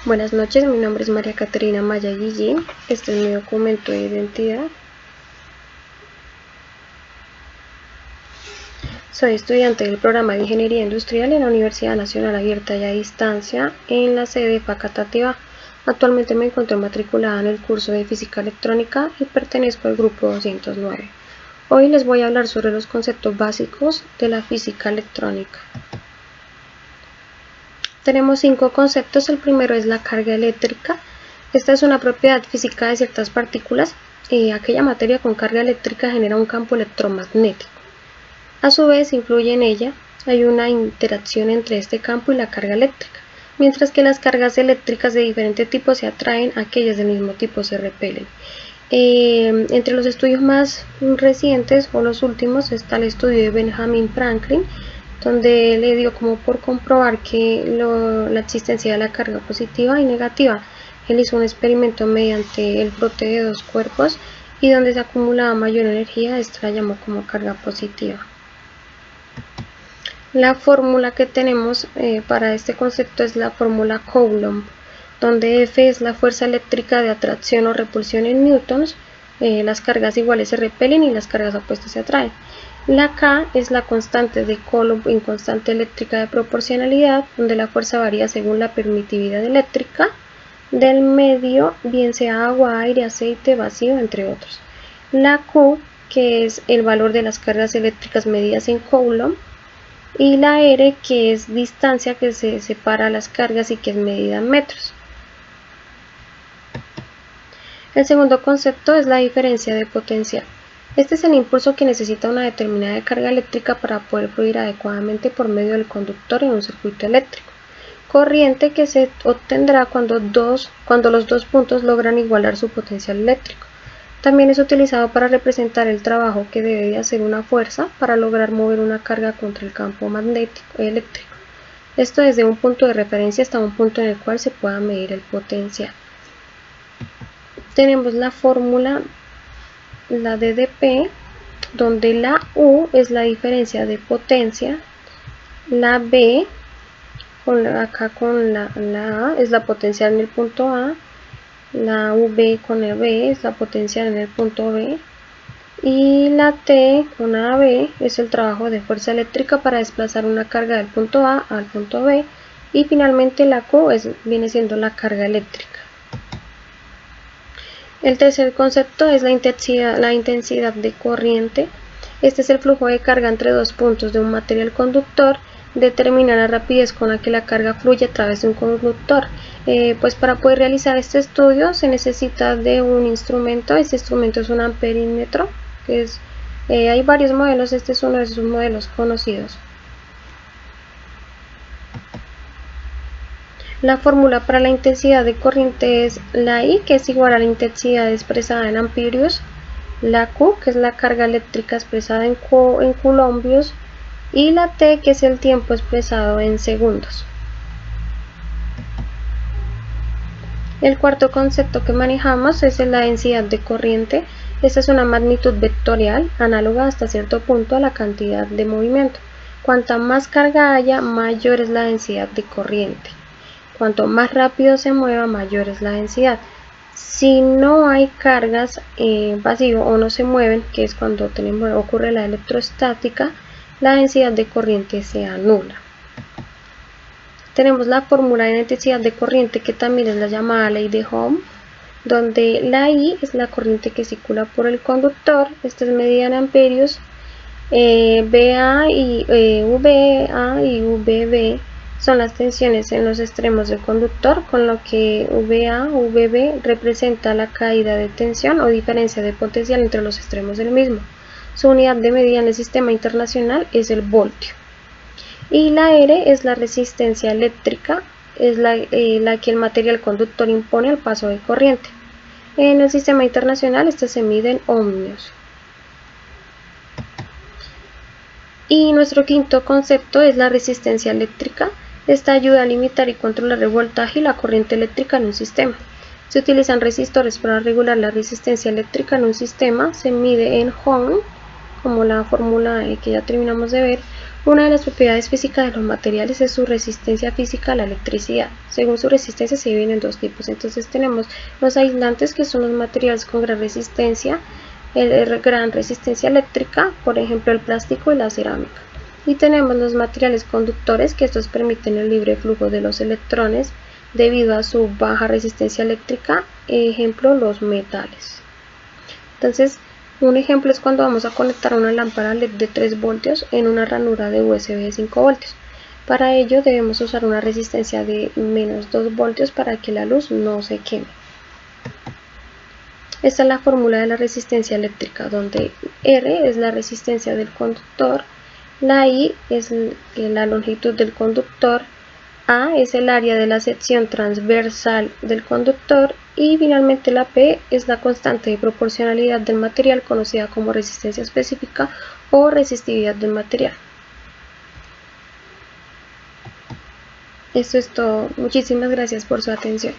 Buenas noches, mi nombre es María Caterina Maya Guillín. Este es mi documento de identidad. Soy estudiante del programa de Ingeniería Industrial en la Universidad Nacional Abierta y a Distancia en la sede Facatativá. Actualmente me encuentro matriculada en el curso de Física Electrónica y pertenezco al grupo 209. Hoy les voy a hablar sobre los conceptos básicos de la física electrónica. Tenemos 5 conceptos. El primero es la carga eléctrica. Esta es una propiedad física de ciertas partículas. Aquella materia con carga eléctrica genera un campo electromagnético. A su vez, influye en ella. Hay una interacción entre este campo y la carga eléctrica. Mientras que las cargas eléctricas de diferente tipo se atraen, aquellas del mismo tipo se repelen. Entre los estudios más recientes o los últimos está el estudio de Benjamin Franklin, donde le dio como por comprobar que la existencia de la carga positiva y negativa. Él hizo un experimento mediante el frote de 2 cuerpos y donde se acumulaba mayor energía, esta la llamó como carga positiva. La fórmula que tenemos para este concepto es la fórmula Coulomb, donde F es la fuerza eléctrica de atracción o repulsión en newtons. Las cargas iguales se repelen y las cargas opuestas se atraen. La K es la constante de Coulomb en constante eléctrica de proporcionalidad, donde la fuerza varía según la permitividad eléctrica del medio, bien sea agua, aire, aceite, vacío, entre otros. La Q, que es el valor de las cargas eléctricas medidas en Coulomb, y la R, que es distancia que se separa las cargas y que es medida en metros. El segundo concepto es la diferencia de potencial. Este es el impulso que necesita una determinada carga eléctrica para poder fluir adecuadamente por medio del conductor en un circuito eléctrico. Corriente que se obtendrá cuando los dos puntos logran igualar su potencial eléctrico. También es utilizado para representar el trabajo que debe de hacer una fuerza para lograr mover una carga contra el campo magnético eléctrico. Esto desde un punto de referencia hasta un punto en el cual se pueda medir el potencial. Tenemos la fórmula, la D de P, donde la U es la diferencia de potencia, la B acá con la A es la potencial en el punto A, la V con el B es la potencial en el punto B, y la T con AB es el trabajo de fuerza eléctrica para desplazar una carga del punto A al punto B, y finalmente la Q viene siendo la carga eléctrica. El tercer concepto es la intensidad de corriente. Este es el flujo de carga entre 2 puntos de un material conductor. Determina la rapidez con la que la carga fluye a través de un conductor. Pues para poder realizar este estudio se necesita de un instrumento. Este instrumento es un amperímetro, que hay varios modelos, este es uno de sus modelos conocidos. La fórmula para la intensidad de corriente es la I, que es igual a la intensidad expresada en amperios, la Q, que es la carga eléctrica expresada en coulombios, y la T, que es el tiempo expresado en segundos. El cuarto concepto que manejamos es la densidad de corriente. Esta es una magnitud vectorial, análoga hasta cierto punto a la cantidad de movimiento. Cuanta más carga haya, mayor es la densidad de corriente. Cuanto más rápido se mueva, mayor es la densidad. Si no hay cargas vacío o no se mueven, que es cuando ocurre la electrostática, la densidad de corriente se anula. Tenemos la fórmula de intensidad de corriente, que también es la llamada ley de Ohm, donde la I es la corriente que circula por el conductor. Esta es medida en amperios. VA y VB son las tensiones en los extremos del conductor, con lo que VA o VB representa la caída de tensión o diferencia de potencial entre los extremos del mismo. Su unidad de medida en el sistema internacional es el voltio. Y la R es la resistencia eléctrica, es la que el material conductor impone al paso de corriente. En el sistema internacional este se mide en ohmios. Y nuestro quinto concepto es la resistencia eléctrica. Esta ayuda a limitar y controlar el voltaje y la corriente eléctrica en un sistema. Se utilizan resistores para regular la resistencia eléctrica en un sistema. Se mide en Ohm, como la fórmula que ya terminamos de ver, Una de las propiedades físicas de los materiales es su resistencia física a la electricidad. Según su resistencia se dividen en dos tipos. Entonces tenemos los aislantes, que son los materiales con gran resistencia eléctrica, por ejemplo el plástico y la cerámica. Y tenemos los materiales conductores, que estos permiten el libre flujo de los electrones debido a su baja resistencia eléctrica, ejemplo los metales. Entonces, un ejemplo es cuando vamos a conectar una lámpara LED de 3 voltios en una ranura de USB de 5 voltios. Para ello debemos usar una resistencia de menos 2 voltios para que la luz no se queme. Esta es la fórmula de la resistencia eléctrica, donde R es la resistencia del conductor, la I es la longitud del conductor, A es el área de la sección transversal del conductor y finalmente la P es la constante de proporcionalidad del material, conocida como resistencia específica o resistividad del material. Esto es todo. Muchísimas gracias por su atención.